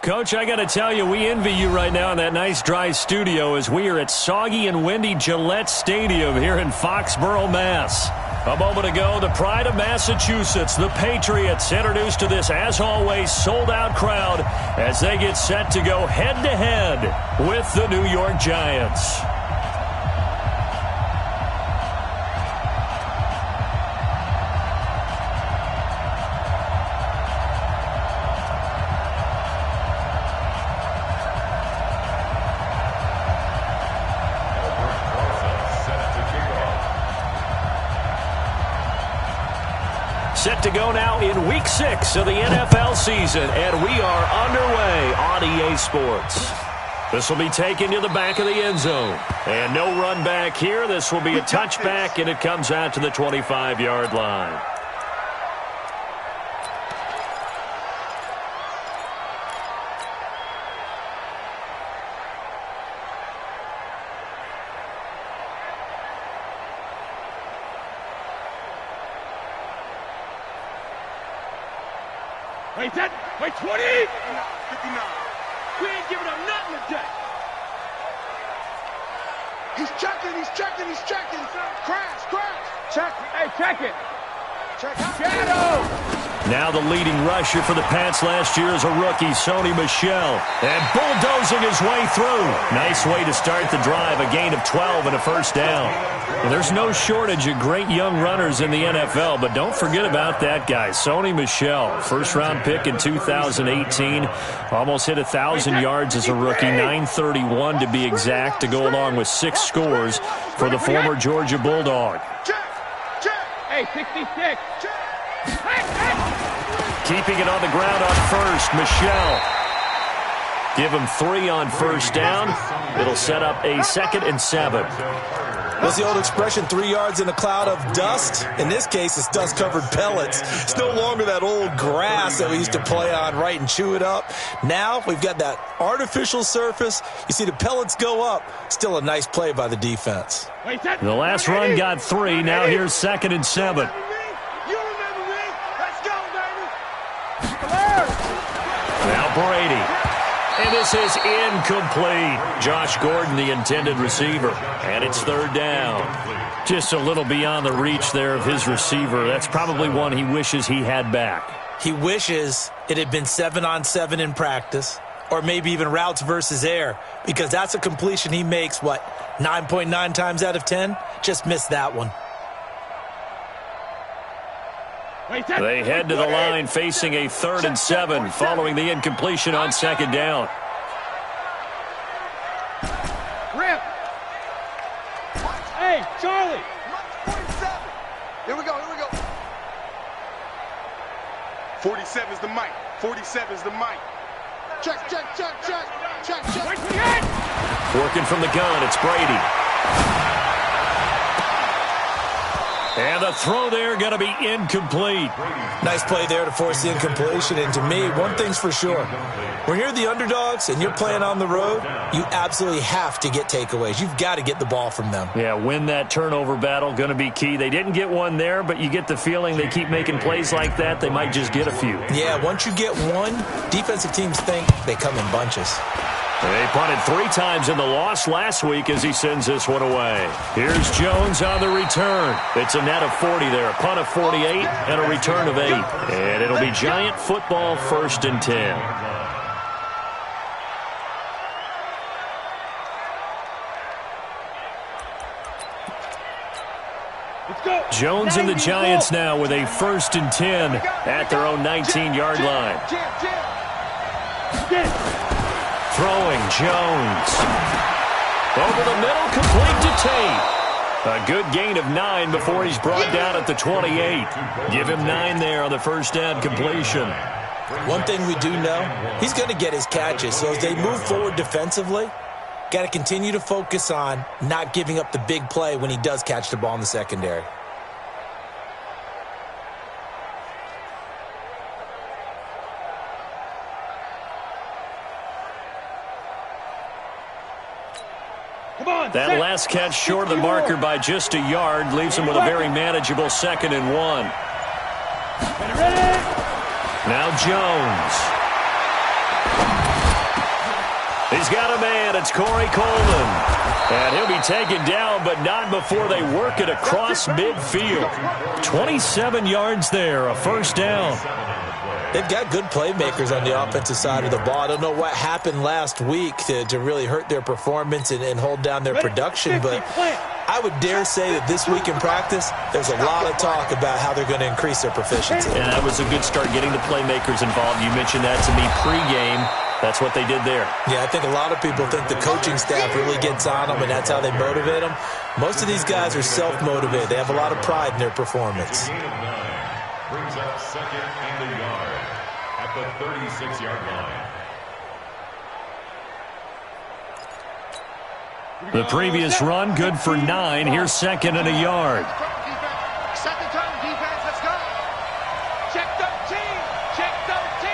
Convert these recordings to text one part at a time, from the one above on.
Coach, I got to tell you, we envy you right now in that nice dry studio as we are at soggy and windy Gillette Stadium here in Foxborough, Mass. A moment ago, the pride of Massachusetts, the Patriots, introduced to this, as always, sold-out crowd as they get set to go head-to-head with the New York Giants. Set to go now in Week 6 of the NFL season, and we are underway on EA Sports. This will be taken to the back of the end zone. And no run back here. This will be a touchback, and it comes out to the 25-yard line. Wait, 20! 59. We ain't giving up nothing today. He's checking. Crash. Check. Hey, check it. Check out. Shadow. Now the leading rusher for the Pats last year is a rookie, Sony Michel. And bulldozing his way through. Nice way to start the drive, a gain of 12 and a first down. Well, there's no shortage of great young runners in the NFL, but don't forget about that guy, Sony Michel. First-round pick in 2018. Almost hit 1,000 yards as a rookie, 931 to be exact, to go along with 6 scores for the former Georgia Bulldog. Hey, 66. Keeping it on the ground on first, Michel. Give him 3 on first down. It'll set up a 2nd and 7. What's the old expression, 3 yards in a cloud of dust? In this case, it's dust-covered pellets. It's no longer that old grass that we used to play on, right, and chew it up. Now we've got that artificial surface. You see the pellets go up. Still a nice play by the defense. The last run got 3. Now here's 2nd and 7. Now Brady. And this is incomplete. Josh Gordon, the intended receiver. And it's 3rd down. Just a little beyond the reach there of his receiver. That's probably one he wishes he had back. He wishes it had been 7-on-7 in practice, or maybe even routes versus air, because that's a completion he makes, 9.9 times out of 10? Just missed that one. They head to the line facing a 3rd and 7 following the incompletion on 2nd down. Rip. Hey, Charlie. 47. Here we go. 47 is the mic. 47 is the mic. Check. Working from the gun, it's Brady. And the throw there going to be incomplete. Nice play there to force the incompletion. And to me, one thing's for sure. When you're the underdogs and you're playing on the road, you absolutely have to get takeaways. You've got to get the ball from them. Yeah, win that turnover battle, going to be key. They didn't get one there, but you get the feeling they keep making plays like that, they might just get a few. Yeah, once you get one, defensive teams think they come in bunches. They punted 3 times in the loss last week as he sends this one away. Here's Jones on the return. It's a net of 40 there, a punt of 48, and a return of 8. And it'll be Giant football, 1st and 10. Jones and the Giants now with a 1st and 10 at their own 19-yard line. Throwing Jones. Over the middle, complete to Tate. A good gain of 9 before he's brought down at the 28. Give him 9 there on the first down completion. One thing we do know, he's going to get his catches. So as they move forward defensively, got to continue to focus on not giving up the big play when he does catch the ball in the secondary. That last catch short of the marker by just a yard leaves him with a very manageable 2nd and 1. Now Jones. He's got a man. It's Corey Coleman. And he'll be taken down, but not before they work it across midfield. 27 yards there, a first down. They've got good playmakers on the offensive side of the ball. I don't know what happened last week to really hurt their performance and hold down their production, but I would dare say that this week in practice, there's a lot of talk about how they're going to increase their proficiency. And that was a good start getting the playmakers involved. You mentioned that to me pregame. That's what they did there. Yeah, I think a lot of people think the coaching staff really gets on them, and that's how they motivate them. Most of these guys are self-motivated. They have a lot of pride in their performance. Brings up second and a yard at the 36-yard line. The previous run, good for 9. Here's second and a yard. Second time, defense, let's go. Check 13. Check 13.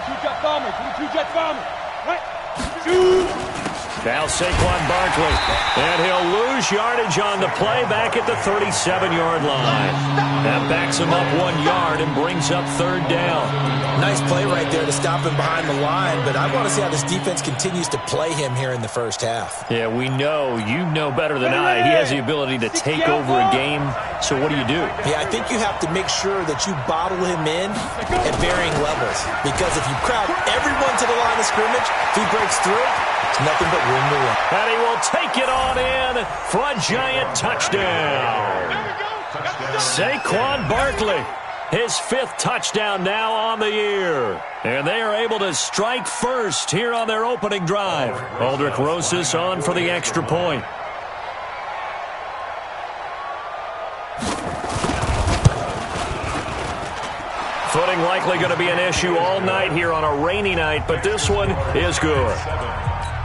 22 jet bomber. 22 jet bomber. Right. Shoot. Now Saquon Barkley. And he'll lose yardage on the play back at the 37-yard line. That backs him up 1 yard and brings up third down. Nice play right there to stop him behind the line, but I want to see how this defense continues to play him here in the first half. Yeah, we know. You know better than I. He has the ability to take over a game. So what do you do? Yeah, I think you have to make sure that you bottle him in at varying levels, because if you crowd everyone to the line of scrimmage, if he breaks through, it's nothing but room to run. And he will take it on in for a giant touchdown. Saquon Barkley, his 5th touchdown now on the year. And they are able to strike first here on their opening drive. Aldrich Rosas on for the extra point. Footing likely going to be an issue all night here on a rainy night, but this one is good.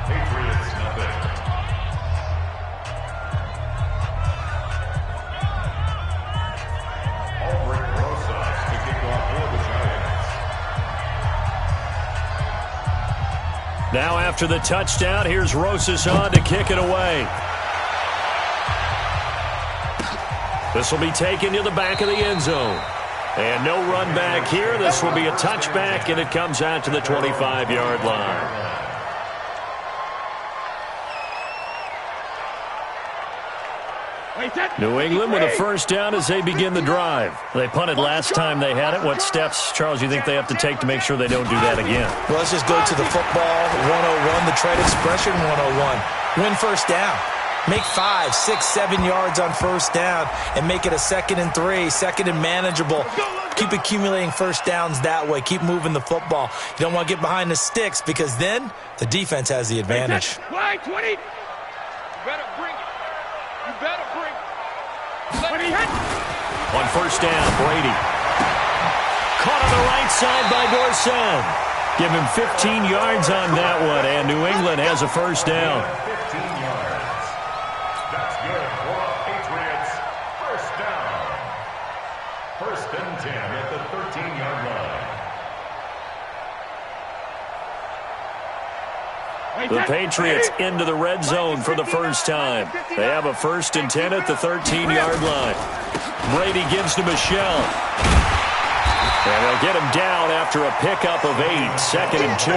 Patriots, nothing. Aldrich Rosas to kick off for the Giants. Now after the touchdown, here's Rosas on to kick it away. This will be taken to the back of the end zone. And no run back here. This will be a touchback, and it comes out to the 25-yard line. New England with a first down as they begin the drive. They punted last time they had it. What steps, Charles, you think they have to take to make sure they don't do that again? Well, let's just go to the football 101, the trade expression 101. Win first down. Make 5, 6, 7 yards on first down and make it a 2nd and 3, 2nd and manageable. Keep accumulating first downs that way. Keep moving the football. You don't want to get behind the sticks, because then the defense has the advantage. Line 20. You better bring it. You better bring it. On first down, Brady. Caught on the right side by Dorsett. Give him 15 yards on that one, and New England has a first down. 15 yards. That's good for Patriots. First down. First and 10 at the 13-yard line. The Patriots into the red zone for the first time. They have a first and 10 at the 13-yard line. Brady gives to Michelle. And they'll get him down after a pickup of 8, 2nd and 2.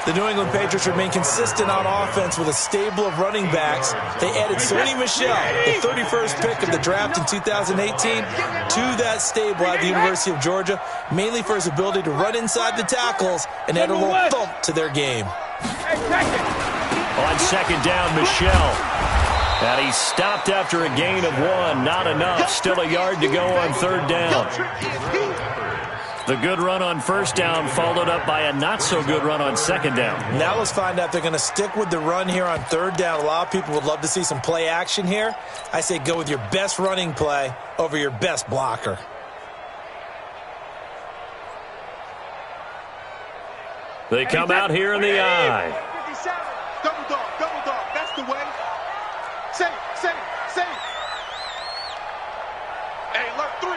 The New England Patriots remain consistent on offense with a stable of running backs. They added Sony Michel, the 31st pick of the draft in 2018, to that stable at the University of Georgia, mainly for his ability to run inside the tackles and add a little thump to their game. On second down, Michel. And he stopped after a gain of 1. Not enough. Still a yard to go on third down. The good run on first down followed up by a not-so-good run on second down. Now let's find out if they're going to stick with the run here on third down. A lot of people would love to see some play action here. I say go with your best running play over your best blocker. They come out here in the eye. 57. Double dog. That's the way. Say. Hey, alert 3.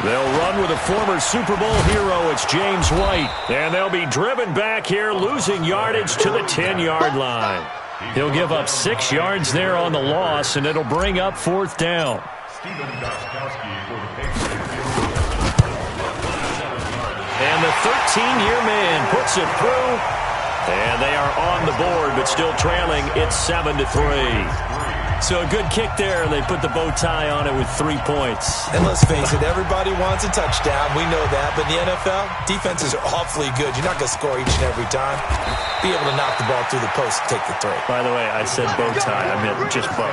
They'll run with a former Super Bowl hero. It's James White. And they'll be driven back here, losing yardage to the 10-yard line. He'll give up 6 yards there on the loss, and it'll bring up fourth down. Stephen Gostkowski for the Patriots. And the 13-year man puts it through. And they are on the board, but still trailing. It's 7-3. So a good kick there, and they put the bow tie on it with 3 points. And let's face it, everybody wants a touchdown. We know that. But in the NFL, defenses are awfully good. You're not going to score each and every time. Be able to knock the ball through the post and take the throw. By the way, I said bow tie. I meant just bow.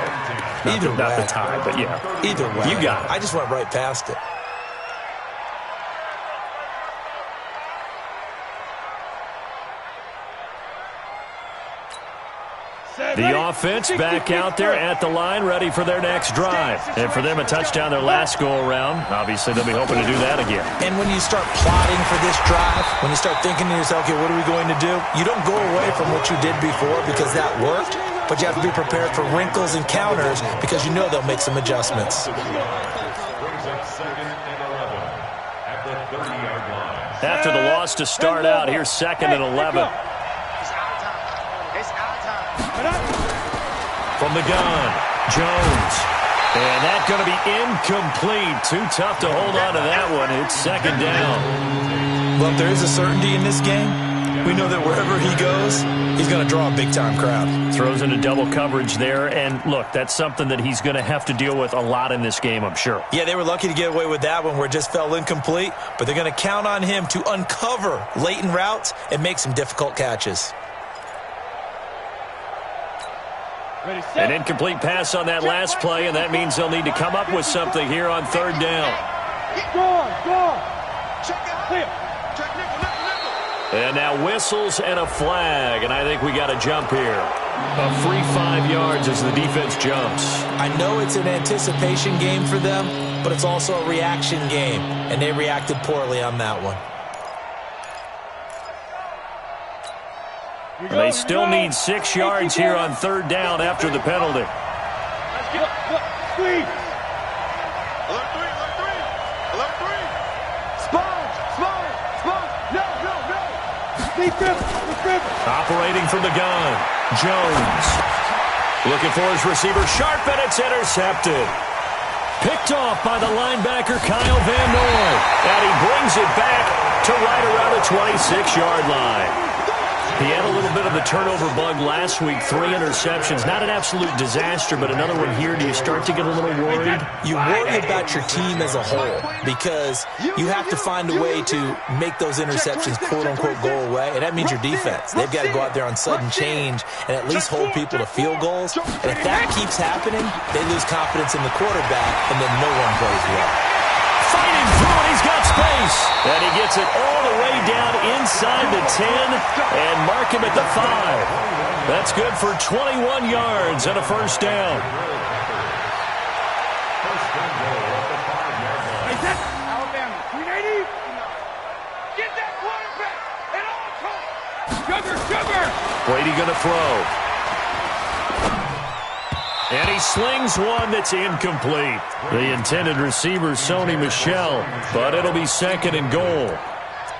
Not the tie, but yeah. Either way. You got it. I just went right past it. The offense back out there at the line, ready for their next drive. And for them, a touchdown their last go-around. Obviously, they'll be hoping to do that again. And when you start plotting for this drive, when you start thinking to yourself, okay, what are we going to do? You don't go away from what you did before because that worked, but you have to be prepared for wrinkles and counters because you know they'll make some adjustments. After the loss to start out, here's 2nd and 11. From the gun, Jones. And that's going to be incomplete. Too tough to hold on to that one. It's 2nd down. Well, if there is a certainty in this game, we know that wherever he goes, he's going to draw a big-time crowd. Throws into double coverage there. And, look, that's something that he's going to have to deal with a lot in this game, I'm sure. Yeah, they were lucky to get away with that one where it just fell incomplete. But they're going to count on him to uncover latent routes and make some difficult catches. An incomplete pass on that last play, and that means they'll need to come up with something here on 3rd down. And now whistles and a flag, and I think we got a jump here. A free 5 yards as the defense jumps. I know it's an anticipation game for them, but it's also a reaction game, and they reacted poorly on that one. And they still need 6 yards here on 3rd down after the penalty. Alert 3. Alert 3. Sponge. No. Operating from the gun. Jones. Looking for his receiver. Sharp, and it's intercepted. Picked off by the linebacker, Kyle Van Noy. And he brings it back to right around the 26-yard line. He had a little bit of the turnover bug last week, 3 interceptions. Not an absolute disaster, but another one here. Do you start to get a little worried? You worry about your team as a whole because you have to find a way to make those interceptions, quote-unquote, go away, and that means your defense. They've got to go out there on sudden change and at least hold people to field goals. And if that keeps happening, they lose confidence in the quarterback, and then no one plays well. Fighting through it, he's got space. And he gets it all the way down inside the 10 and mark him at the 5. That's good for 21 yards and a 1st down. Alabama, 380. Get that quarterback at all costs. Sugar. Brady going to throw. And he slings one that's incomplete. The intended receiver, Sony Michel, but it'll be 2nd and goal.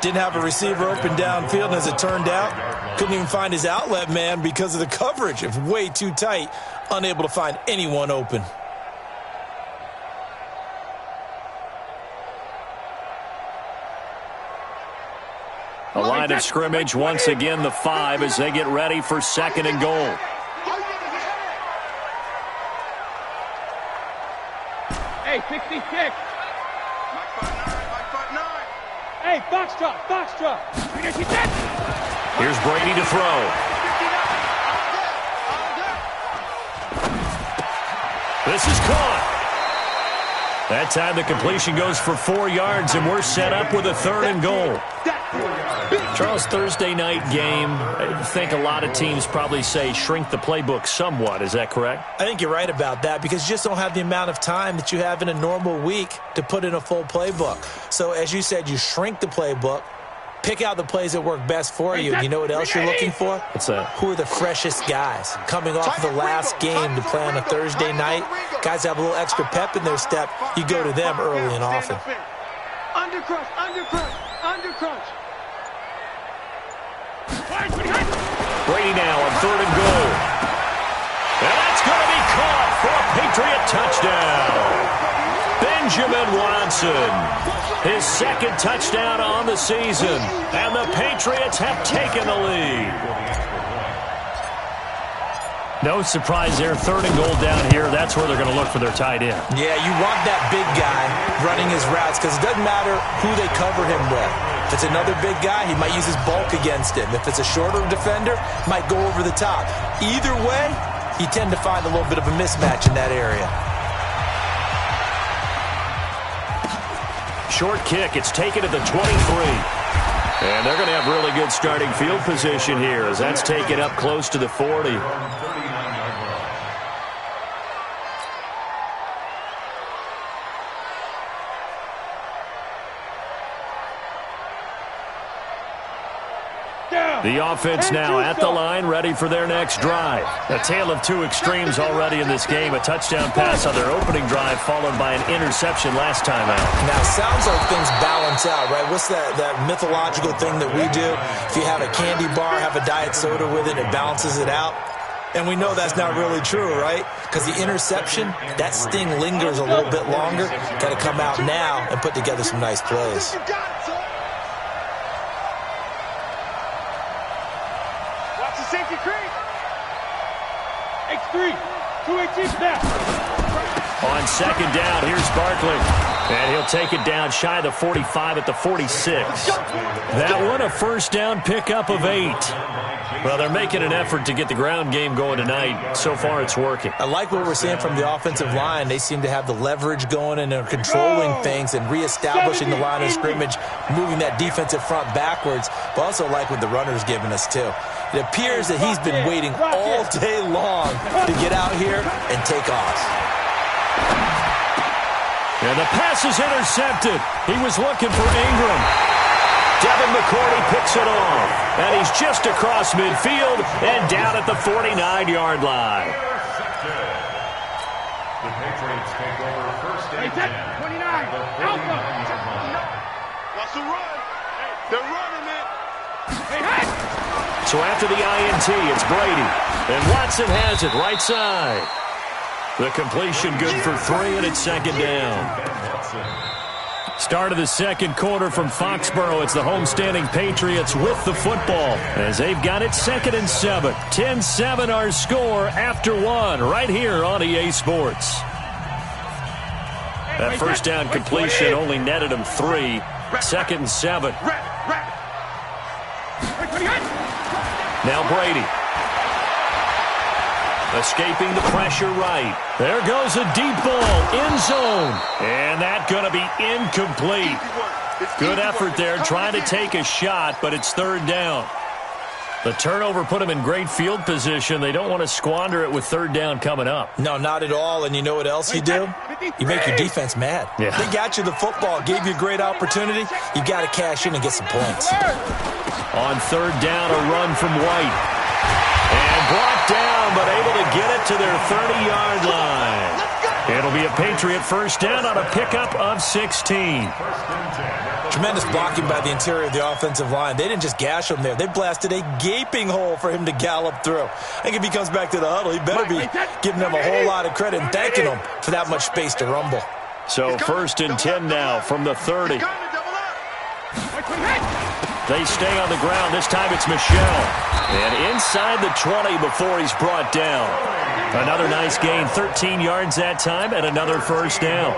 Didn't have a receiver open downfield, and as it turned out, couldn't even find his outlet man because of the coverage. It's way too tight, unable to find anyone open. A line of scrimmage, once again the 5 as they get ready for 2nd and goal. Hey, 66. Hey, Foxtrot. Here's Brady to throw. This is caught. That time the completion goes for 4 yards, and we're set up with a 3rd and goal. Charles, Thursday night game, I think a lot of teams probably say shrink the playbook somewhat. Is that correct? I think you're right about that because you just don't have the amount of time that you have in a normal week to put in a full playbook. So as you said, you shrink the playbook, pick out the plays that work best for you. You know what else you're looking for? What's that? Who are the freshest guys coming off the last game to play on a Thursday night? Guys have a little extra pep in their step. You go to them early and often. Undercrunch. Brady now on 3rd and goal. And that's going to be caught for a Patriot touchdown. Ben Benjamin Watson. His second touchdown on the season. And the Patriots have taken the lead. No surprise there. 3rd and goal down here. That's where they're going to look for their tight end. Yeah, you want that big guy running his routes because it doesn't matter who they cover him with. If it's another big guy, he might use his bulk against him. If it's a shorter defender, might go over the top. Either way, you tend to find a little bit of a mismatch in that area. Short kick. It's taken at the 23. And they're going to have really good starting field position here as that's taken up close to the 40. The offense now at the line, ready for their next drive. A tale of two extremes already in this game. A touchdown pass on their opening drive, followed by an interception last time out. Now, it sounds like things balance out, right? What's that mythological thing that we do? If you have a candy bar, have a diet soda with it, it balances it out. And we know that's not really true, right? Because the interception, that sting lingers a little bit longer. Got to come out now and put together some nice plays. Safety creep. X3. 2-8 snap. On 2nd down, here's Barkley. And he'll take it down shy of the 45 at the 46. That one a 1st down pickup of 8. Well, they're making an effort to get the ground game going tonight. So far, it's working. I like what we're seeing from the offensive line. They seem to have the leverage going and they're controlling things and reestablishing the line of scrimmage, moving that defensive front backwards. But also like what the runner's giving us, too. It appears that he's been waiting all day long to get out here and take off. And the pass is intercepted. He was looking for Ingram. Devin McCourty picks it off. And he's just across midfield and down at the 49-yard line. The Patriots take over 1st and 10. 29. Alpha. Watch the run. They're running it. Hey. So after the INT, it's Brady. And Watson has it right side. The completion good for 3, and it's 2nd down. Start of the 2nd quarter from Foxborough. It's the homestanding Patriots with the football as they've got it 2nd and 7. 10-7 our score after 1 right here on EA Sports. That 1st down completion only netted them 3. 2nd and 7. Now Brady. Escaping the pressure right. There goes a deep ball, end zone. And that's going to be incomplete. Good effort there trying to take a shot, but it's 3rd down. The turnover put them in great field position. They don't want to squander it with 3rd down coming up. No, not at all. And you know what else you do? You make your defense mad. Yeah. They got you the football, gave you a great opportunity. You got to cash in and get some points. On 3rd down, a run from White. And brought down, but able to get it to their 30-yard line. It'll be a Patriot 1st down on a pickup of 16. Tremendous blocking by the interior of the offensive line. They didn't just gash him there. They blasted a gaping hole for him to gallop through. I think if he comes back to the huddle, he better be giving them a whole lot of credit and thanking them for that much space to rumble. So 1st and 10 now from the 30. They stay on the ground. This time it's Michel. And inside the 20 before he's brought down. Another nice gain, 13 yards that time, and another 1st down.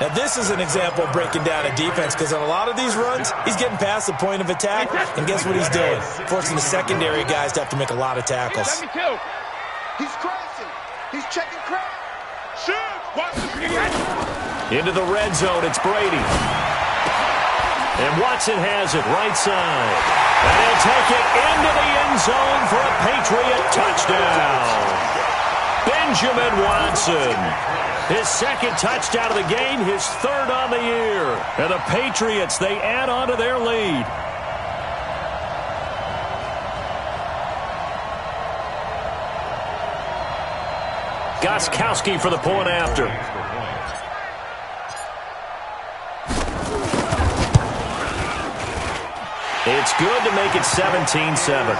Now, this is an example of breaking down a defense because on a lot of these runs, he's getting past the point of attack, and guess what he's doing? Forcing the secondary guys to have to make a lot of tackles. He's crashing. He's checking crash. Shoot. Into the red zone, it's Brady. And Watson has it right side. And he'll take it into the end zone for a Patriot touchdown. Benjamin Watson. His 2nd touchdown of the game, his 3rd on the year. And the Patriots, they add on to their lead. Gostkowski for the point after. It's good to make it 17-7.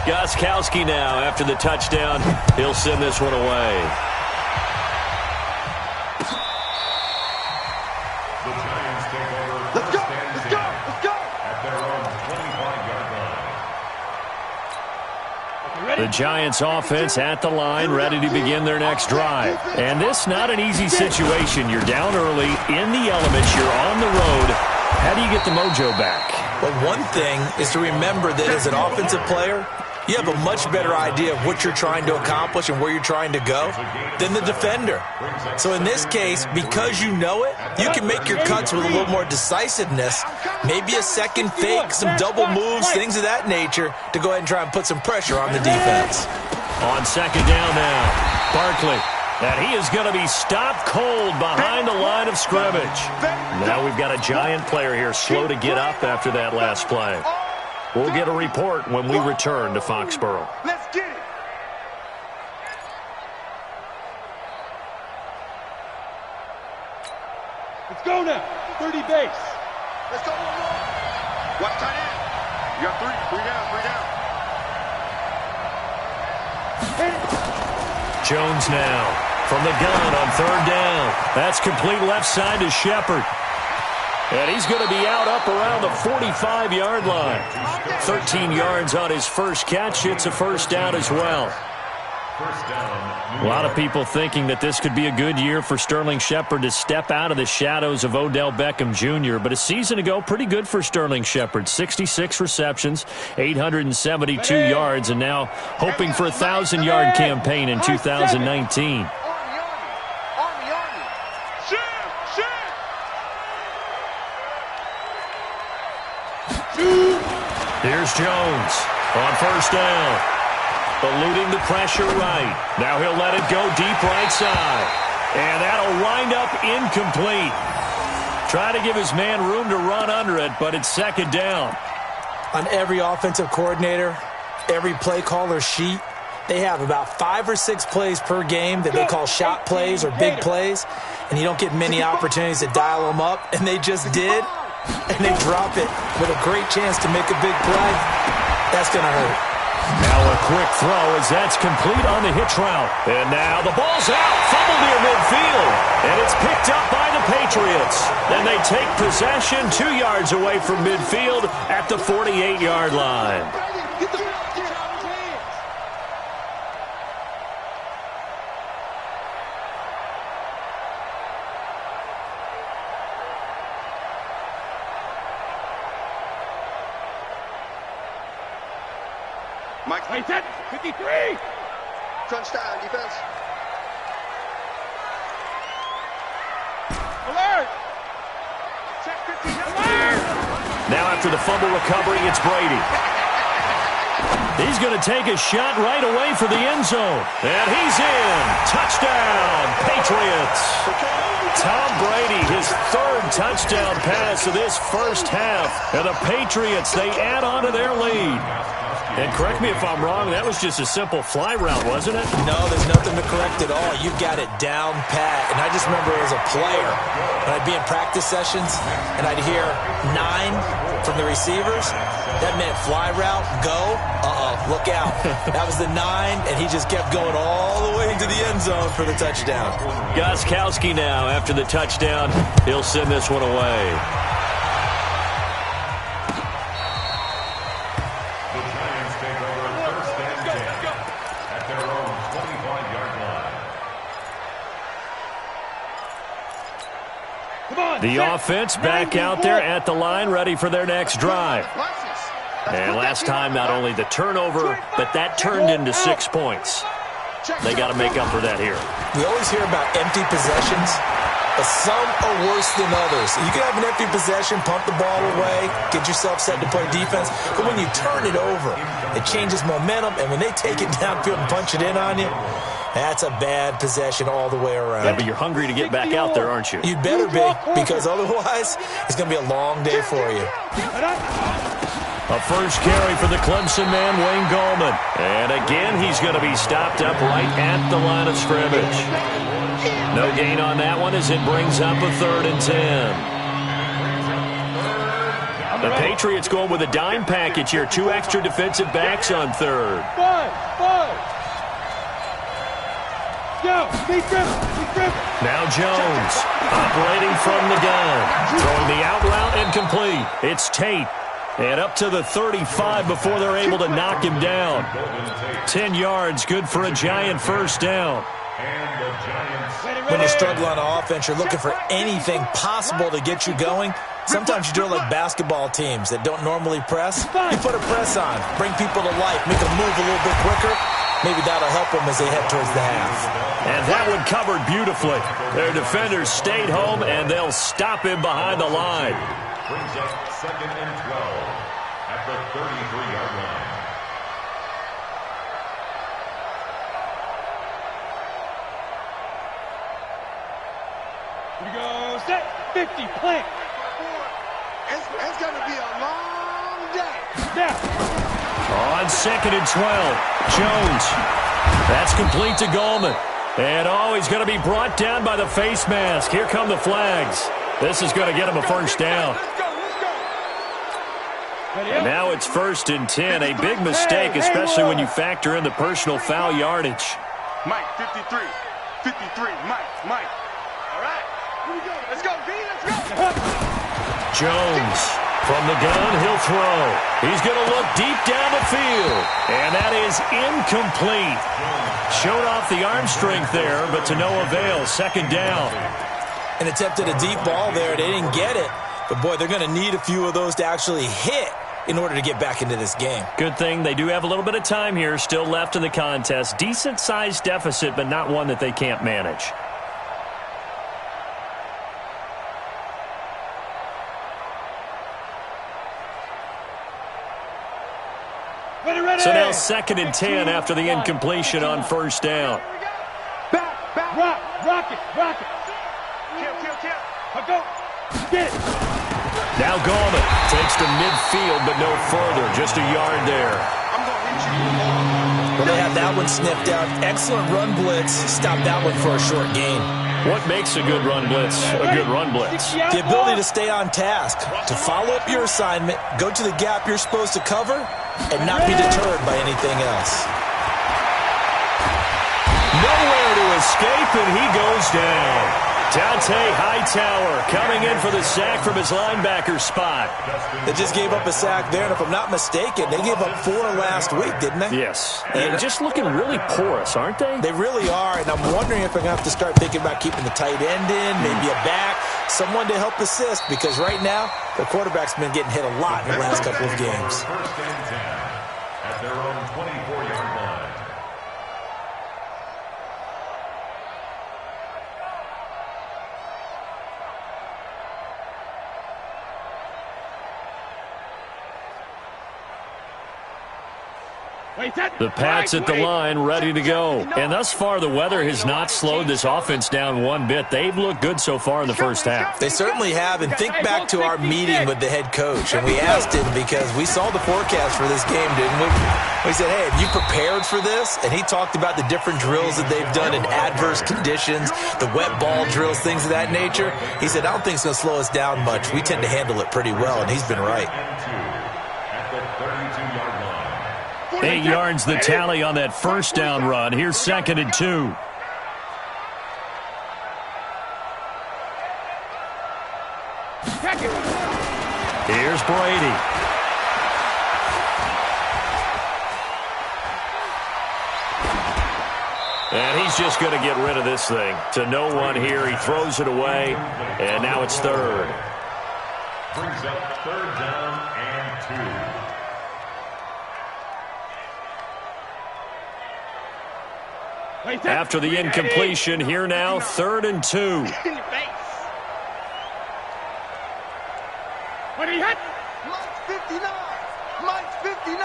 Gostkowski now after the touchdown. He'll send this one away. The Giants take over. Let's go, let's go, let's go. At their own 25-yard line. The Giants offense at the line, ready to begin their next drive. And this not an easy situation. You're down early, in the elements, you're on the road. How do you get the mojo back? Well, one thing is to remember that as an offensive player, you have a much better idea of what you're trying to accomplish and where you're trying to go than the defender. So in this case, because you know it, you can make your cuts with a little more decisiveness, maybe a second fake, some double moves, things of that nature, to go ahead and try and put some pressure on the defense. On second down now, Barkley. And he is going to be stopped cold behind the line of scrimmage. Now we've got a Giant player here slow to get up after that last play. We'll get a report when we return to Foxborough. Let's get it. Let's go now. 30 base. Let's go. Watch tight end. You got three down. Jones now from the gun on third down. That's complete left side to Shepard. And he's going to be out up around the 45-yard line. 13 yards on his first catch. It's a first down as well. First down. A lot of people thinking that this could be a good year for Sterling Shepard to step out of the shadows of Odell Beckham Jr. But a season ago, pretty good for Sterling Shepard. 66 receptions, 872 yards, and now hoping for a 1,000-yard campaign in 2019. Army. Here's Jones on first down. Eluding the pressure right. Now he'll let it go deep right side. And that'll wind up incomplete. Try to give his man room to run under it, but it's second down. On every offensive coordinator, every play caller sheet, they have about 5 or 6 plays per game that they call shot plays or big plays, and you don't get many opportunities to dial them up, and they just did, and they drop it with a great chance to make a big play. That's going to hurt. Now a quick throw as that's complete on the hitch route. And now the ball's out, fumbled near midfield. And it's picked up by the Patriots. Then they take possession 2 yards away from midfield at the 48-yard line. Get the ball out of his hands. Mike, Hey, 53. Crunch time, defense. Alert. Check 50. Alert. Now after the fumble recovery, it's Brady. He's going to take a shot right away for the end zone. And he's in. Touchdown, Patriots. Tom Brady, his third touchdown pass of this first half. And the Patriots, they add on to their lead. And correct me if I'm wrong, that was just a simple fly route, wasn't it? No, there's nothing to correct at all. You've got it down pat. And I just remember as a player, when I'd be in practice sessions and I'd hear 9 from the receivers, that meant fly route, go, look out. That was the 9, and he just kept going all the way into the end zone for the touchdown. Gostkowski now after the touchdown. He'll send this one away. The Giants take over first and 10 at their own 25-yard line. Come on. The offense back out there at the line, ready for their next drive. And last time, not only the turnover, but that turned into 6 points. They got to make up for that here. We always hear about empty possessions, but some are worse than others. You can have an empty possession, pump the ball away, get yourself set to play defense, but when you turn it over, it changes momentum, and when they take it downfield and punch it in on you, that's a bad possession all the way around. Yeah, but you're hungry to get back out there, aren't you? You'd better be, because otherwise, it's going to be a long day for you. A first carry for the Clemson man, Wayne Gallman. And again, he's going to be stopped up right at the line of scrimmage. No gain on that one as it brings up a 3rd and 10. The Patriots going with a dime package here. 2 extra defensive backs on third. 5. Go. Deep grip. Now Jones operating from the gun. Throwing the out route and complete. It's Tate. And up to the 35 before they're able to knock him down. 10 yards, good for a Giant first down. When you struggle on offense, you're looking for anything possible to get you going. Sometimes you do it like basketball teams that don't normally press. You put a press on, bring people to life, make them move a little bit quicker. Maybe that'll help them as they head towards the half. And that one covered beautifully. Their defenders stayed home, and they'll stop him behind the line. Brings up 2nd and 12 at the 33-yard line. Here we go. Set. 50. Plant. It's going to be a long day. Snap. On 2nd and 12, Jones. That's complete to Goldman. And, he's going to be brought down by the face mask. Here come the flags. This is going to get him a first down. And now it's 1st and 10. A big mistake, especially when you factor in the personal foul yardage. Mike, 53. 53. Mike. All right. Here we go. Let's go, B. Let's go. Jones from the gun. He'll throw. He's going to look deep down the field. And that is incomplete. Showed off the arm strength there, but to no avail. 2nd down. And attempted a deep ball there. They didn't get it. But, boy, they're going to need a few of those to actually hit in order to get back into this game. Good thing they do have a little bit of time here still left in the contest. Decent-sized deficit, but not one that they can't manage. So now 2nd and 10 after the incompletion on 1st down. Back. Rock it. Kill. Go. Get it. Now Goldman takes to midfield, but no further. Just a yard there. Well, they have that one sniffed out. Excellent run blitz. Stop that one for a short gain. What makes a good run blitz a good run blitz? The ability to stay on task, to follow up your assignment, go to the gap you're supposed to cover, and not be deterred by anything else. Nowhere to escape, and he goes down. Dante Hightower coming in for the sack from his linebacker spot. They just gave up a sack there, and if I'm not mistaken, they gave up 4 last week, didn't they? Yes. And just looking really porous, aren't they? They really are, and I'm wondering if I'm going to have to start thinking about keeping the tight end in, maybe a back, someone to help assist, because right now, the quarterback's been getting hit a lot in the last couple of games. 1st and 10 at their own 24-yard line. The Pats at the line, ready to go. And thus far, the weather has not slowed this offense down one bit. They've looked good so far in the first half. They certainly have, and think back to our meeting with the head coach, and we asked him because we saw the forecast for this game, didn't we? We said, hey, have you prepared for this? And he talked about the different drills that they've done in adverse conditions, the wet ball drills, things of that nature. He said, I don't think it's going to slow us down much. We tend to handle it pretty well, and he's been right. At the 32-yard line. 8 yards the tally on that first down run. Here's 2nd and 2. Here's Brady. And he's just going to get rid of this thing. To no one here. He throws it away. And now it's 3rd. Brings up 3rd down and 2. After the incompletion, here now, 3rd and 2. In your face. What are you hit? Mike's 59. Mike's 59.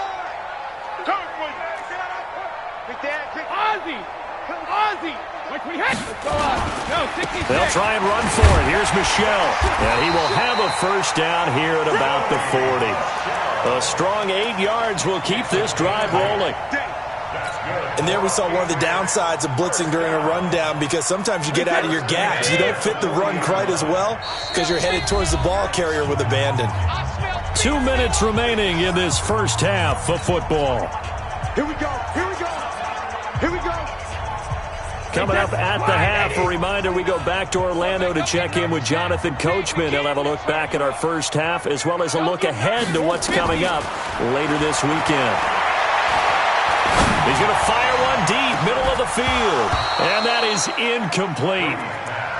Come for you. Big Dan, quick. Ozzy. Mike, we hit. Let's go on. No, 66. They'll try and run for it. Here's Michelle. And he will have a first down here at about the 40. A strong 8 yards will keep this drive rolling. And there we saw one of the downsides of blitzing during a rundown, because sometimes you get out of your gaps. You don't fit the run quite as well because you're headed towards the ball carrier with abandon. 2 minutes remaining in this first half of football. Here we go. Here we go. Here we go. Coming up at the half, a reminder, we go back to Orlando to check in with Jonathan Coachman. He'll have a look back at our first half as well as a look ahead to what's coming up later this weekend. He's going to fire one deep, middle of the field, and that is incomplete.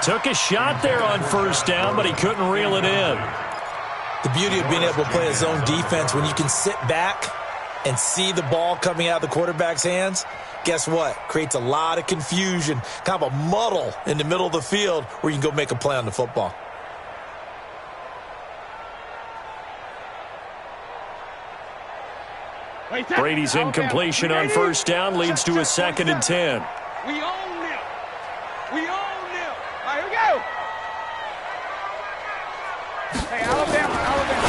Took a shot there on first down, but he couldn't reel it in. The beauty of being able to play a zone defense, when you can sit back and see the ball coming out of the quarterback's hands, guess what? Creates a lot of confusion, kind of a muddle in the middle of the field where you can go make a play on the football. Brady's incompletion on first down leads to a 2nd and 10. We own them. We own them. All right, here we go. Hey, Alabama.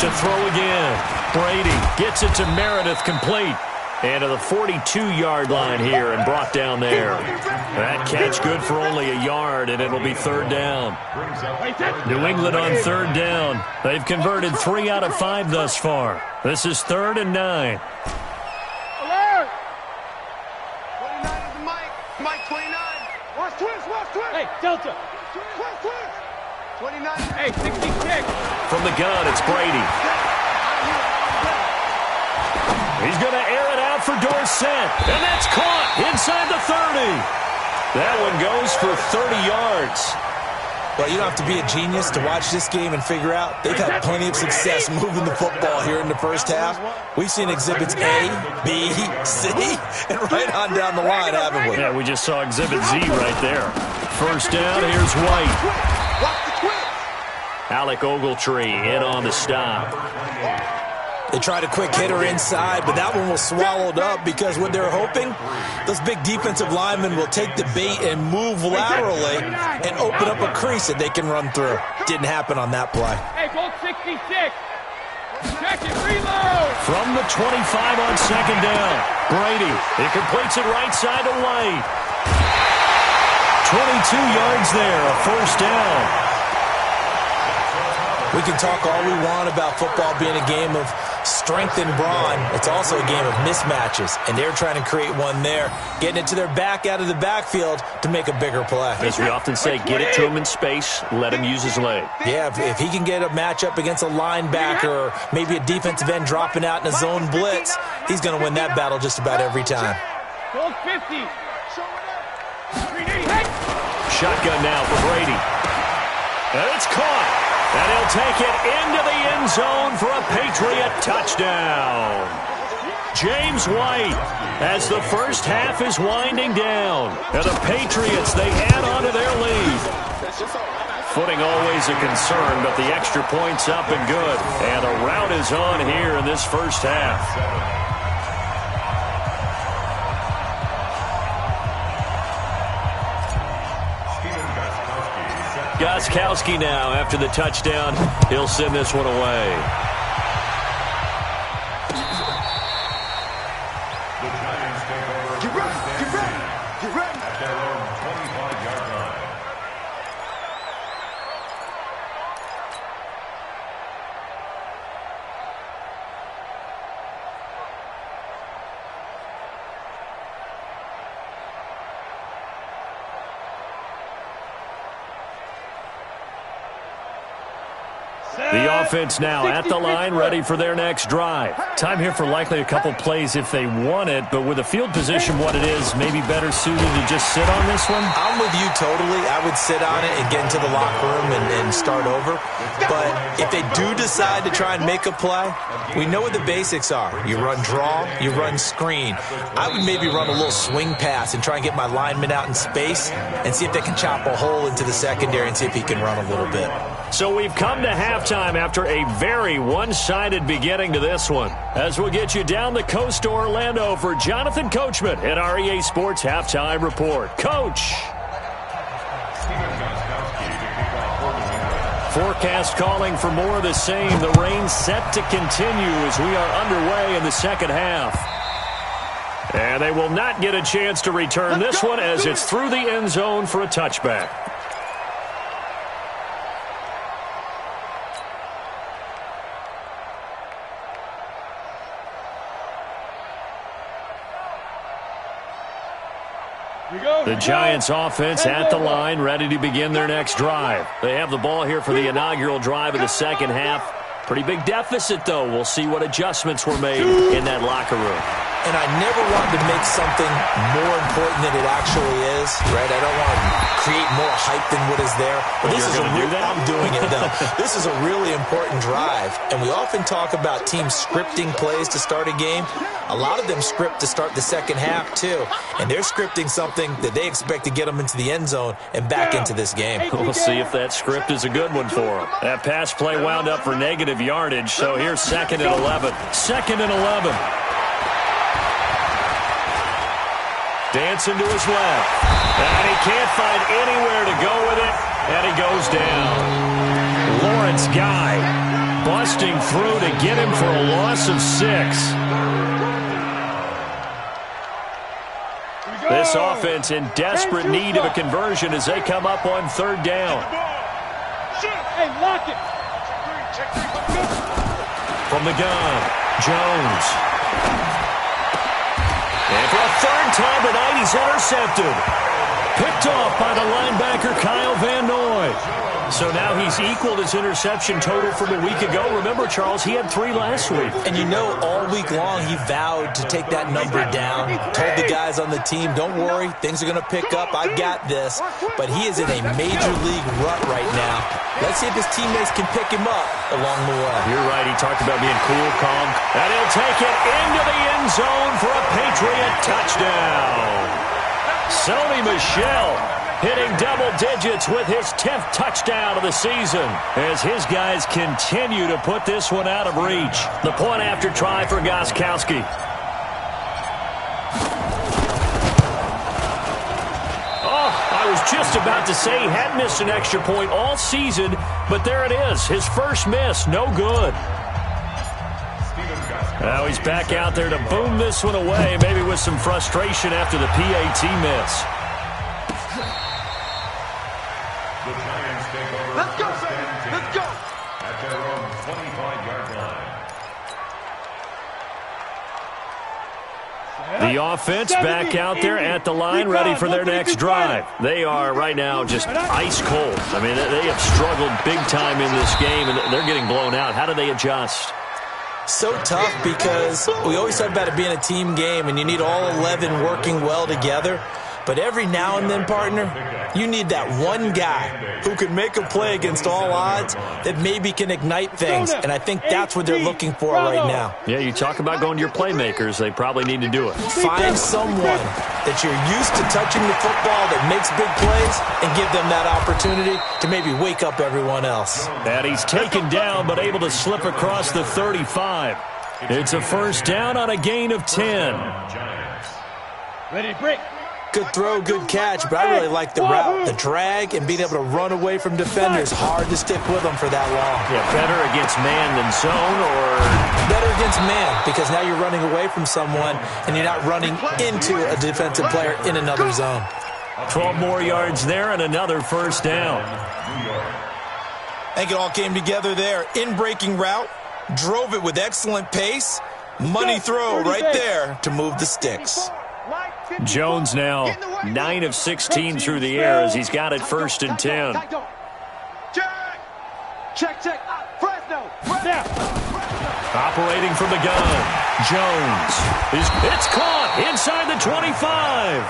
To throw again. Brady gets it to Meredith, complete. And to the 42-yard line here and brought down there. That catch good for only a yard, and it'll be 3rd down. New England on 3rd down. They've converted 3 out of 5 thus far. This is 3rd and 9. Alert! 29 is the Mike 29. Watch twist. Hey, Delta. Twist. 29. Hey, 66. From the gun, it's Brady. He's going to air it out for Dorsett, and that's caught inside the 30. That one goes for 30 yards. Well, you don't have to be a genius to watch this game and figure out they've had plenty of success moving the football here in the first half. We've seen exhibits A, B, C, and right on down the line, haven't we? Yeah, we just saw exhibit Z right there. First down, here's White. Watch the twist. Alec Ogletree in on the stop. They tried a quick hitter inside, but that one was swallowed up because what they're hoping, those big defensive linemen will take the bait and move laterally and open up a crease that they can run through. Didn't happen on that play. Hey, Bolt 66. Check it, reload. From the 25 on 2nd down. Brady, he completes it right side to White. 22 yards there, a first down. We can talk all we want about football being a game of strength and brawn. It's also a game of mismatches, and they're trying to create one there, getting it to their back out of the backfield to make a bigger play. As we often say, get it to him in space, let him use his leg. Yeah, if he can get a matchup against a linebacker or maybe a defensive end dropping out in a zone blitz, he's going to win that battle just about every time. Bolt 50. Shotgun now for Brady. And it's caught. And he'll take it into the end zone for a Patriot touchdown. James White, as the first half is winding down. And the Patriots, they add on to their lead. Footing always a concern, but the extra point's up and good. And the rout is on here in this first half. Gostkowski now after the touchdown. He'll send this one away. The Giants take over. Get ready. At their own 25-yard line. The offense now at the line, ready for their next drive. Time here for likely a couple plays if they want it, but with the field position what it is, maybe better suited to just sit on this one? I'm with you totally. I would sit on it and get into the locker room and start over. But if they do decide to try and make a play, we know what the basics are. You run draw, you run screen. I would maybe run a little swing pass and try and get my lineman out in space and see if they can chop a hole into the secondary and see if he can run a little bit. So we've come to halftime after a very one-sided beginning to this one. As we'll get you down the coast to Orlando for Jonathan Coachman at our EA Sports Halftime Report. Coach! Forecast calling for more of the same. The rain set to continue as we are underway in the second half. And they will not get a chance to return this one as it's through the end zone for a touchback. The Giants offense at the line, ready to begin their next drive. They have the ball here for the inaugural drive of the second half. Pretty big deficit, though. We'll see what adjustments were made in that locker room. And I never wanted to make something more important than it actually is, right? I don't want to create more hype than what is there. But this is I'm doing it, though. This is a really important drive. And we often talk about teams scripting plays to start a game. A lot of them script to start the second half, too. And they're scripting something that they expect to get them into the end zone and back into this game. We'll see if that script is a good one for them. That pass play wound up for negative yardage, so here's 2nd and 11. 2nd and 11. Dancing to his left. And he can't find anywhere to go with it, and he goes down. Lawrence Guy busting through to get him for a loss of 6. This offense in desperate need of a conversion as they come up on 3rd down. Hey, lock it. From the gun, Jones. And for a 3rd time tonight, he's intercepted. Picked off by the linebacker, Kyle Van Noy. So now he's equaled his interception total from a week ago. Remember, Charles, he had 3 last week. And you know, all week long he vowed to take that number down. Told the guys on the team, don't worry, things are going to pick up. I've got this. But he is in a major league rut right now. Let's see if his teammates can pick him up along the way. You're right. He talked about being cool, calm. And he'll take it into the end zone for a Patriot touchdown. Sony Michel hitting double digits with his 10th touchdown of the season as his guys continue to put this one out of reach. The point after try for Gostkowski. I was just about to say he hadn't missed an extra point all season, but there it is. His first miss, no good. Now he's back out there to boom this one away, maybe with some frustration after the PAT miss. The Giants take over. Let's go, baby. Let's go. At their own 25-yard line. The offense back out there at the line, ready for their next drive. They are right now just ice cold. I mean, they have struggled big time in this game, and they're getting blown out. How do they adjust? So tough because we always talk about it being a team game, and you need all 11 working well together. But every now and then, partner, you need that one guy who can make a play against all odds that maybe can ignite things. And I think that's what they're looking for right now. Yeah, you talk about going to your playmakers. They probably need to do it. Find someone that you're used to touching the football that makes big plays and give them that opportunity to maybe wake up everyone else. And he's taken down but able to slip across the 35. It's a first down on a gain of 10. Ready to break. Good throw, good catch, but I really like the route, the drag, and being able to run away from defenders. Hard to stick with them for that long. Yeah, better against man than zone, or better against man, because now you're running away from someone and you're not running into a defensive player in another zone. 12 more yards there and another first down. I think it all came together there. In-breaking route, drove it with excellent pace. Money throw right there to move the sticks. Jones now 9 of 16 through the air as he's got it 1st and 10. Check. Fresno. Operating from the gun. Jones. It's caught inside the 25.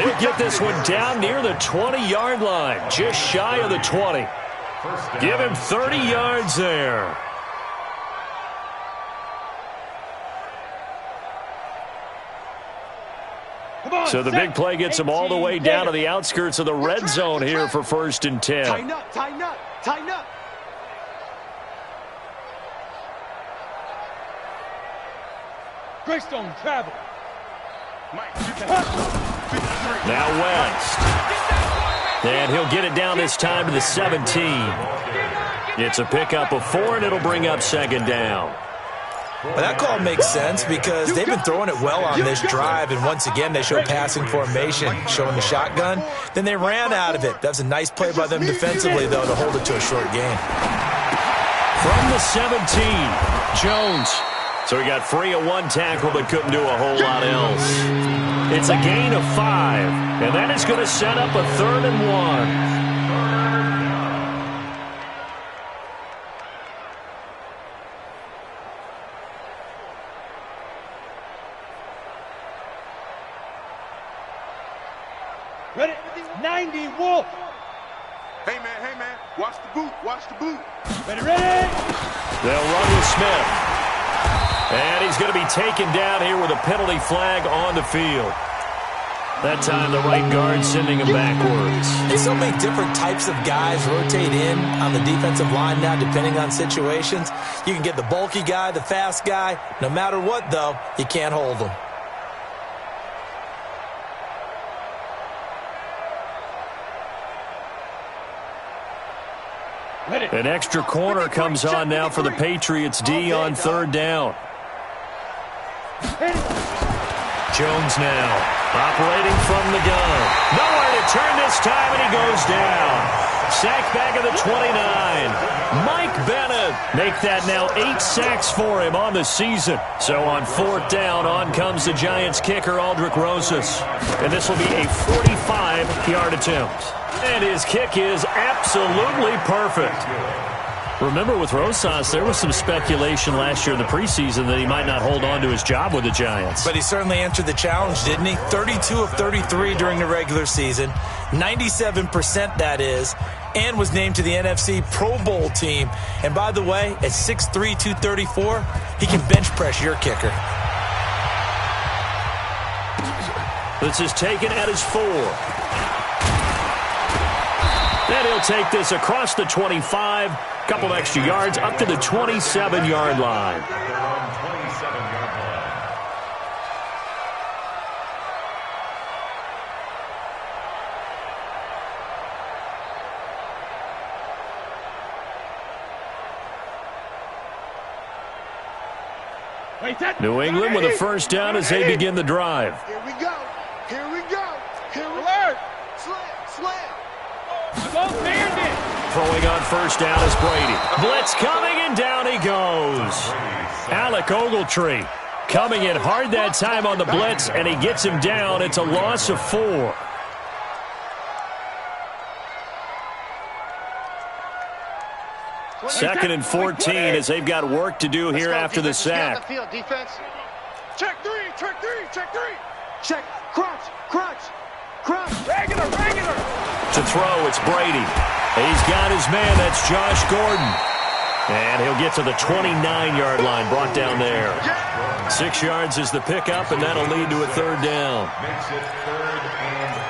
He'll get this one down near the 20-yard line, just shy of the 20. Give him 30 yards there. So the big play gets him all the way down to the outskirts of the red zone here for 1st and 10. Tighten up. Greystone travel. Now West. And he'll get it down this time to the 17. It's a pickup of 4, and it'll bring up 2nd down. Well, that call makes sense because they've been throwing it well on this drive, and once again they show passing formation, showing the shotgun. Then they ran out of it. That's a nice play by them defensively, though, to hold it to a short gain. From the 17, Jones. So he got free of 1 tackle but couldn't do a whole lot else. It's a gain of 5, and that is going to set up a 3rd and 1. Ready? 90, Wolf. Hey, man, watch the boot, watch the boot. Ready, ready. They'll run with Smith. And he's going to be taken down here with a penalty flag on the field. That time the right guard sending him backwards. And so many different types of guys rotate in on the defensive line now depending on situations. You can get the bulky guy, the fast guy. No matter what, though, you can't hold them. An extra corner comes on now for the Patriots D on 3rd down. Jones now operating from the gun. Nowhere to turn this time, and he goes down. Sack back at the 29. Mike Bennett make that now 8 sacks for him on the season. So on 4th down, on comes the Giants kicker, Aldrich Rosas. And this will be a 45-yard attempt. And his kick is absolutely perfect. Remember, with Rosas, there was some speculation last year in the preseason that he might not hold on to his job with the Giants. But he certainly answered the challenge, didn't he? 32 of 33 during the regular season, 97% that is, and was named to the NFC Pro Bowl team. And by the way, at 6'3", 234, he can bench press your kicker. This is taken at his 4. And he'll take this across the 25, couple extra yards up to the 27-yard line. New England with a 1st down as they begin the drive. Here we go. Here we go. Here we go. Slam. Throwing on 1st down is Brady. Blitz coming, and down he goes. Alec Ogletree coming in hard that time on the blitz, and he gets him down. It's a loss of 4. Second and 14 as they've got work to do here after the sack. Check three. Check, crunch. Regular. To throw, it's Brady. He's got his man. That's Josh Gordon. And he'll get to the 29-yard line, brought down there. 6 yards is the pickup, and that'll lead to a 3rd down.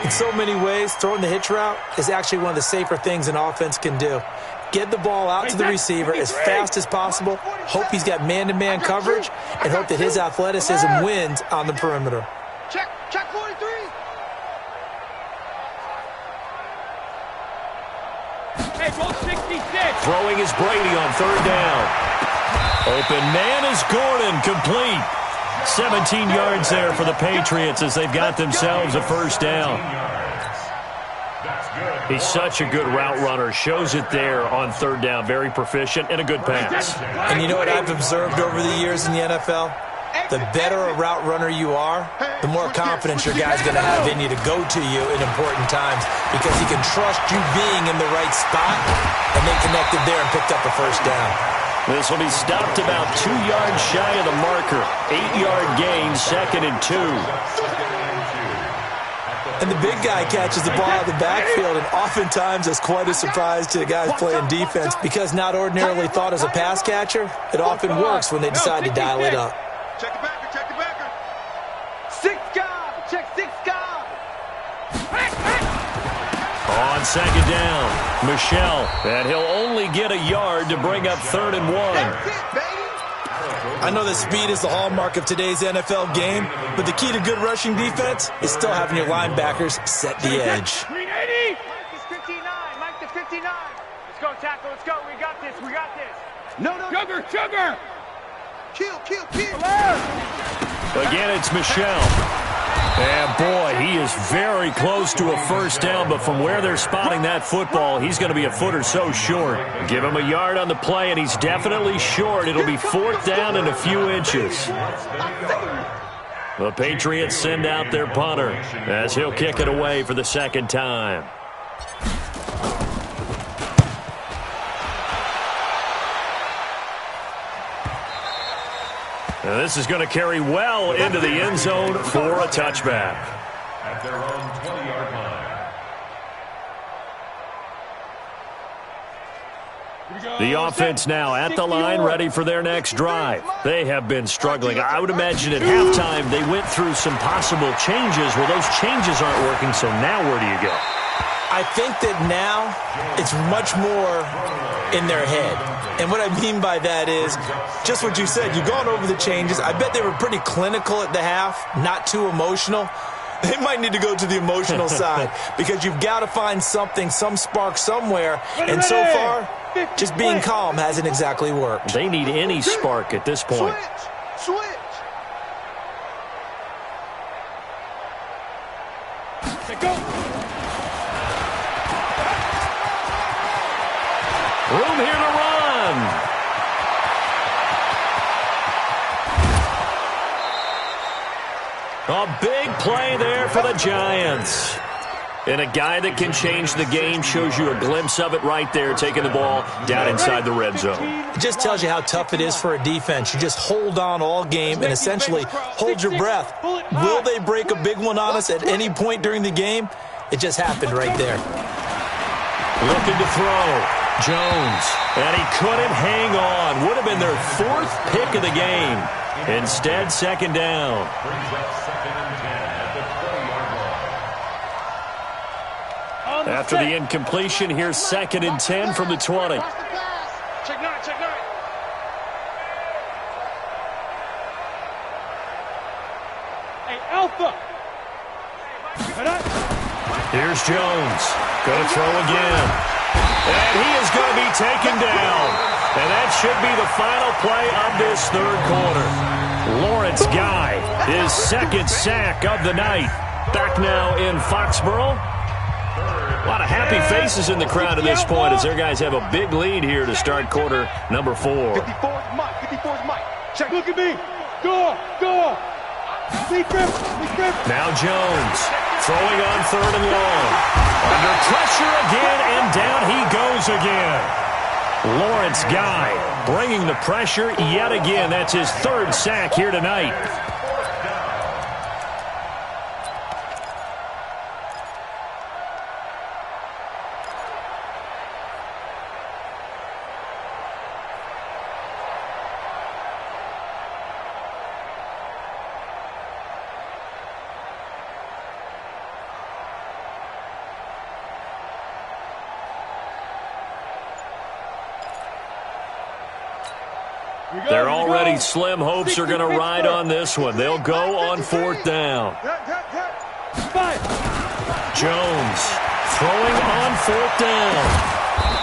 In so many ways, throwing the hitch route is actually one of the safer things an offense can do. Get the ball out to the receiver as fast as possible, hope he's got man-to-man coverage, and hope that his athleticism wins on the perimeter. Check 43. Hey, go 66. Throwing is Brady on 3rd down. Open man is Gordon, complete. 17 yards there for the Patriots as they've got themselves a 1st down. He's such a good route runner. Shows it there on 3rd down. Very proficient and a good pass. And you know what I've observed over the years in the NFL? The better a route runner you are, the more confidence your guy's going to have in you to go to you in important times because he can trust you being in the right spot, and they connected there and picked up a 1st down. This will be stopped about 2 yards shy of the marker. 8-yard gain, 2nd and 2. And the big guy catches the ball out of the backfield, and oftentimes it's quite a surprise to the guys playing defense because not ordinarily thought as a pass catcher, it often works when they decide to dial it up. Check the backer. 6 guard. Check 6 guard. On 2nd down, Michelle, and he'll only get a yard to bring up 3rd and 1. That's it, baby. I know that speed is the hallmark of today's NFL game, but the key to good rushing defense is still having your linebackers set the edge. Green 80. Mike is 59. Mike to 59. Let's go, tackle. Let's go. We got this. No. Sugar. Kill. Again, it's Michelle. And, boy, he is very close to a 1st down, but from where they're spotting that football, he's going to be a foot or so short. Give him a yard on the play, and he's definitely short. It'll be 4th down and a few inches. The Patriots send out their punter as he'll kick it away for the second time. Now this is going to carry well into the end zone for a touchback. At their own 20-yard line. The offense now at the line, ready for their next drive. They have been struggling. I would imagine at halftime they went through some possible changes. Well, those changes aren't working, so now where do you go? I think that now it's much more in their head. And what I mean by that is just what you said. You've gone over the changes. I bet they were pretty clinical at the half, not too emotional. They might need to go to the emotional side because you've got to find something, some spark somewhere. And so far, just being calm hasn't exactly worked. They need any spark at this point. Switch. Go. Room here to run. A big play there for the Giants. And a guy that can change the game shows you a glimpse of it right there, taking the ball down inside the red zone. It just tells you how tough it is for a defense. You just hold on all game and essentially hold your breath. Will they break a big one on us at any point during the game? It just happened right there. Looking to throw. Jones. And he couldn't hang on. Would have been their fourth pick of the game. Instead, second down. Brings up 2nd and 10 at the 20-yard line. After the incompletion, here's 2nd and 10 from the 20. Check 9. Hey, Alpha. Here's Jones. Going to throw again. And he is going to be taken down. And that should be the final play of this third quarter. Lawrence Guy, his second sack of the night. Back now in Foxborough. A lot of happy faces in the crowd at this point as their guys have a big lead here to start quarter number 4. 54's Mike. Check. Look at me. Go. Now Jones throwing on 3rd and long. Under pressure again, and down he goes again. Lawrence Guy bringing the pressure yet again. That's his 3rd sack here tonight. They're already slim hopes are going to ride on this one. They'll go on 4th down. Jones throwing on 4th down.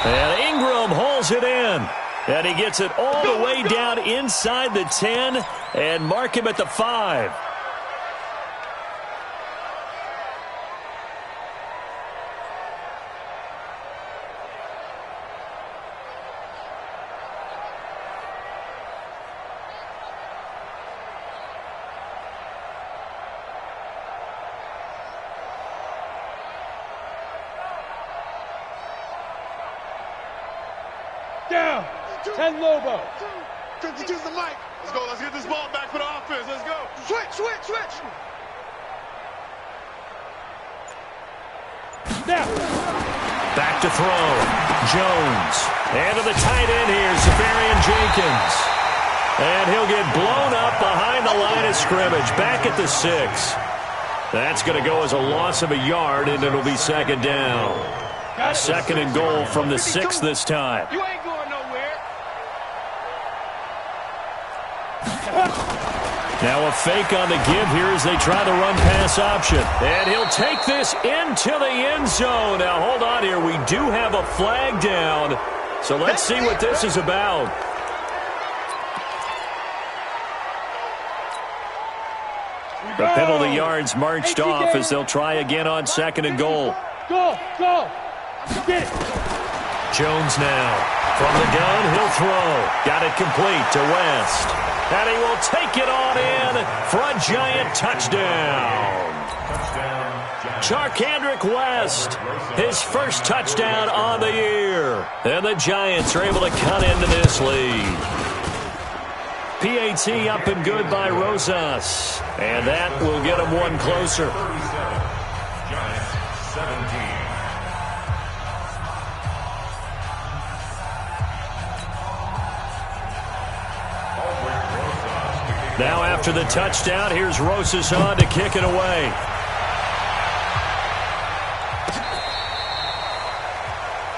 And Ingram hauls it in. And he gets it all the way down inside the 10 and mark him at the 5. Down. 10 Lobo. 52's the mic. Let's go. Let's get this ball back for the offense. Let's go. Switch. Down. Back to throw. Jones. And to the tight end here, Safarian Jenkins. And he'll get blown up behind the line of scrimmage. Back at the 6. That's going to go as a loss of a yard, and it'll be 2nd down. 2nd and goal from the 6 this time. You ain't going nowhere. Now a fake on the give here as they try the run-pass option. And he'll take this into the end zone. Now, hold on here. We do have a flag down. So let's see what this is about. The penalty yards marched off as they'll try again on 2nd and goal. Go. Get it. Jones now From the gun, he'll throw. Got it complete to West. And he will take it on in for a giant touchdown. Charkandrick West, his first touchdown on the year. And the Giants are able to cut into this lead. PAT up and good by Rosas. And that will get him one closer. Giants 17. Now after the touchdown, here's Rosas on to kick it away.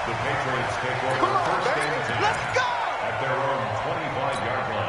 The Patriots take over first and 10. Let's go! At their own 25-yard line.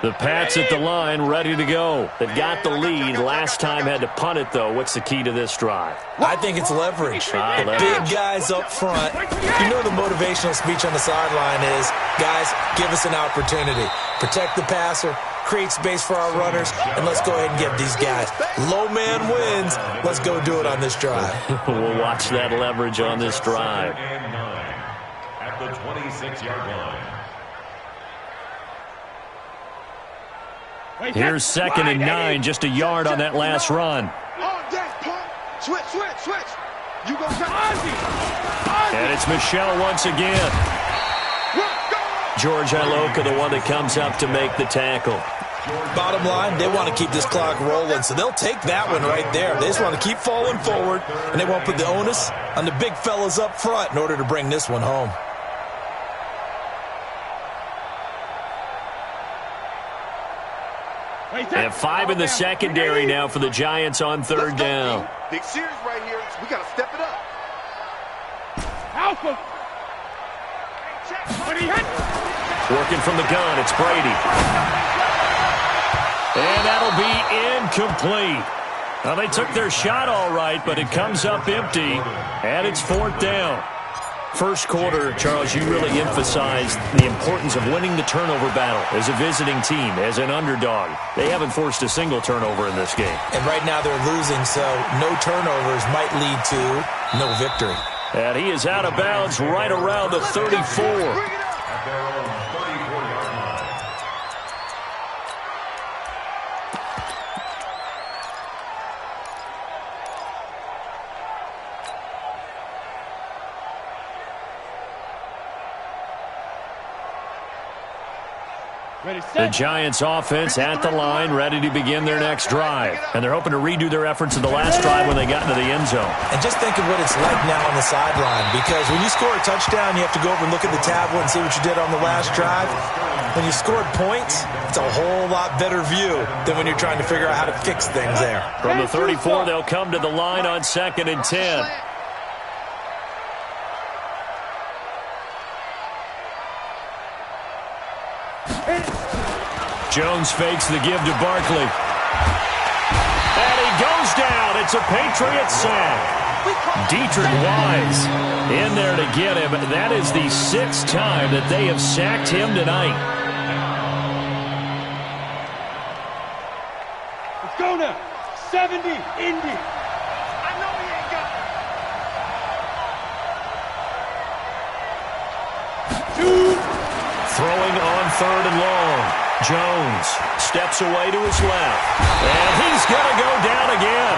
The Pats at the line, ready to go. They've got the lead. Last time had to punt it, though. What's the key to this drive? I think it's leverage. The Leverage. big guys up front. You know the motivational speech on the sideline is, guys, give us an opportunity. Protect the passer, create space for our runners, and let's go ahead and get these guys. Low man wins. Let's go do it on this drive. We'll watch that leverage on this drive. And 9 at the 26-yard line. Here's 2nd and 9, just a yard on that last run. Switch. You go Ozzy. And it's Michelle once again. George Iloka, the one that comes up to make the tackle. Bottom line, they want to keep this clock rolling, so they'll take that one right there. They just want to keep falling forward, and they won't put the onus on the big fellas up front in order to bring this one home. And 5 in the secondary now for the Giants on 3rd down. Big series right here. We got to step it up. Alpha. Working from the gun, it's Brady. And that'll be incomplete. Now, they took their shot all right, but it comes up empty, and it's 4th down. First quarter, Charles, you really emphasized the importance of winning the turnover battle as a visiting team, as an underdog. They haven't forced a single turnover in this game. And right now they're losing, so no turnovers might lead to no victory. And he is out of bounds right around the 34. At their own 34-yard line. The Giants offense at the line, ready to begin their next drive. And they're hoping to redo their efforts of the last drive when they got into the end zone. And just think of what it's like now on the sideline, because when you score a touchdown, you have to go over and look at the tablet and see what you did on the last drive. When you scored points, it's a whole lot better view than when you're trying to figure out how to fix things there. From the 34, they'll come to the line on 2nd and 10. Jones fakes the give to Barkley. And he goes down. It's a Patriots sack. Dietrich Wise in there to get him. That is the 6th time that they have sacked him tonight. Let's go now. 70, Indy. I know he ain't got it. Throwing on 3rd and long. Jones steps away to his left. And he's going to go down again.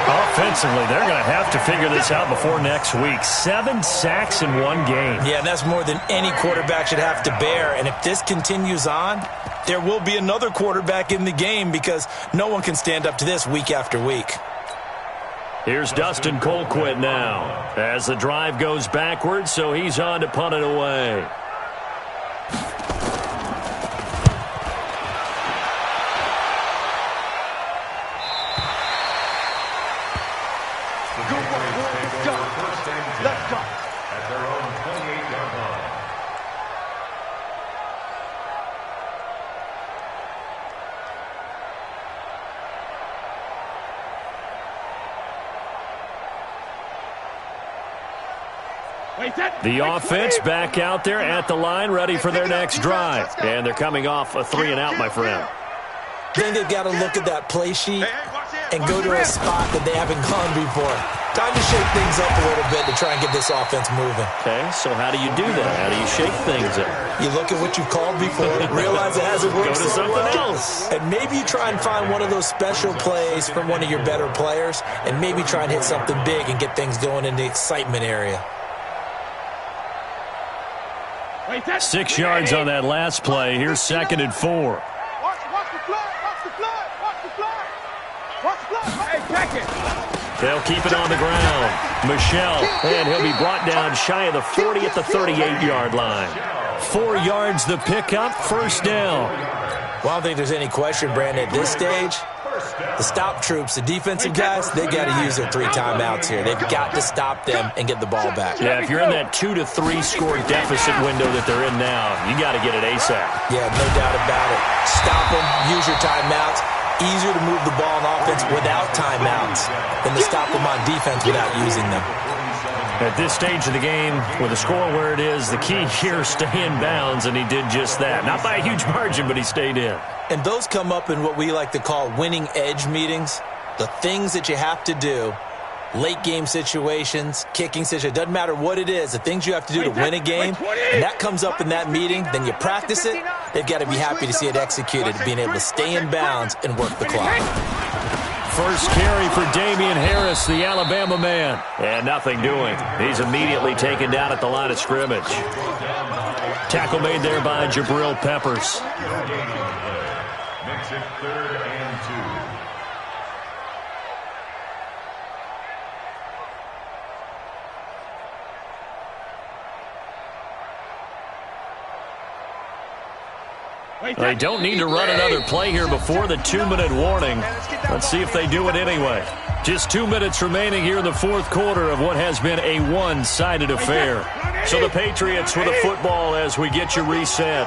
Offensively, they're going to have to figure this out before next week. 7 sacks in one game. Yeah, and that's more than any quarterback should have to bear. And if this continues on, there will be another quarterback in the game because no one can stand up to this week after week. Here's Dustin Colquitt now as the drive goes backwards, so he's on to punt it away. Let's go. At their own 28-yard line. The offense back out there at the line, ready for their next drive. And thee coming off a 3-and-out, my friend. I think they've got to look at that play sheet and go to a spot that they haven't gone before. Time to shake things up a little bit to try and get this offense moving. Okay, so how do you do that? How do you shake things up? You look at what you've called before, realize it hasn't worked Go to something else. and maybe you try and find one of those special plays from one of your better players, and maybe try and hit something big and get things going in the excitement area. 6 yards on that last play. Here's 2nd and 4. Watch the flood, watch the flood, watch the flood. Watch the flood. Hey, check it. They'll keep it on the ground. Michel, and he'll be brought down shy of the 40 at the 38-yard line. 4 yards the pickup, 1st down. Well, I don't think there's any question, Brandon, at this stage, the stop troops, the defensive guys, they got to use their 3 timeouts here. They've got to stop them and get the ball back. Yeah, if you're in that 2 to 3 score deficit window that they're in now, you got to get it ASAP. Yeah, no doubt about it. Stop them, use your timeouts. Easier to move the ball on offense without timeouts than to stop them on defense without using them. At this stage of the game, with the score where it is, the key here is stay in bounds, and he did just that. Not by a huge margin, but he stayed in. And those come up in what we like to call winning edge meetings. The things that you have to do, late game situations, kicking situations, doesn't matter what it is, the things you have to do to win a game, and that comes up in that meeting, then you practice it, they've got to be happy to see it executed, being able to stay in bounds and work the clock. First carry for Damian Harris, the Alabama man. And nothing doing. He's immediately taken down at the line of scrimmage. Tackle made there by Jabril Peppers. Makes it 3rd and 2. They don't need to run another play here before the 2-minute warning. Let's see if they do it anyway. Just 2 minutes remaining here in the 4th quarter of what has been a one-sided affair. So the Patriots with the football as we get you reset.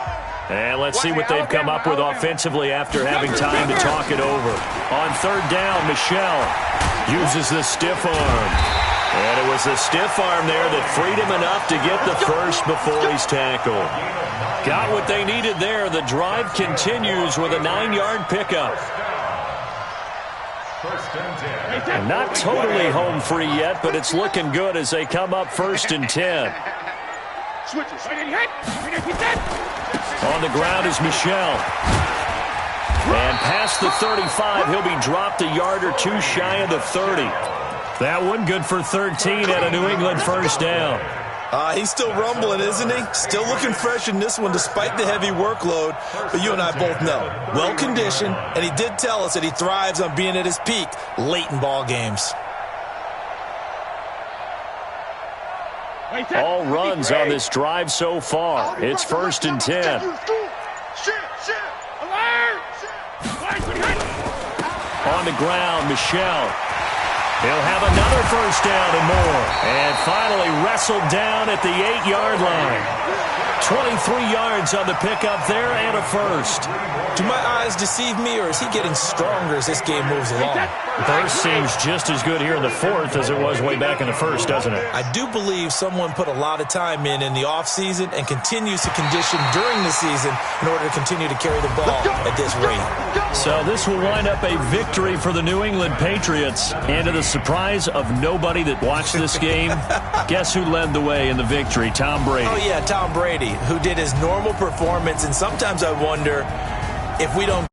And let's see what they've come up with offensively after having time to talk it over. On 3rd down, Michel uses the stiff arm. And it was the stiff arm there that freed him enough to get the first before he's tackled. Got what they needed there. The drive continues with a 9-yard pickup. And not totally home free yet, but it's looking good as they come up 1st and 10. On the ground is Michel. And past the 35, he'll be dropped a yard or 2 shy of the 30. That one good for 13 at a New England 1st down. He's still rumbling, isn't he? Still looking fresh in this one despite the heavy workload. But you and I both know, well-conditioned, and he did tell us that he thrives on being at his peak late in ball games. All runs on this drive so far. It's 1st and 10. On the ground, Michel. He'll have another 1st down and more. And finally wrestled down at the 8-yard line. 23 yards on the pickup there and a first. Do my eyes deceive me, or is he getting stronger as this game moves along? First seems just as good here in the 4th as it was way back in the 1st, doesn't it? I do believe someone put a lot of time in the offseason and continues to condition during the season in order to continue to carry the ball at this rate. So this will wind up a victory for the New England Patriots. And to the surprise of nobody that watched this game, guess who led the way in the victory? Tom Brady. Oh, yeah, Tom Brady, who did his normal performance. And sometimes I wonder if we don't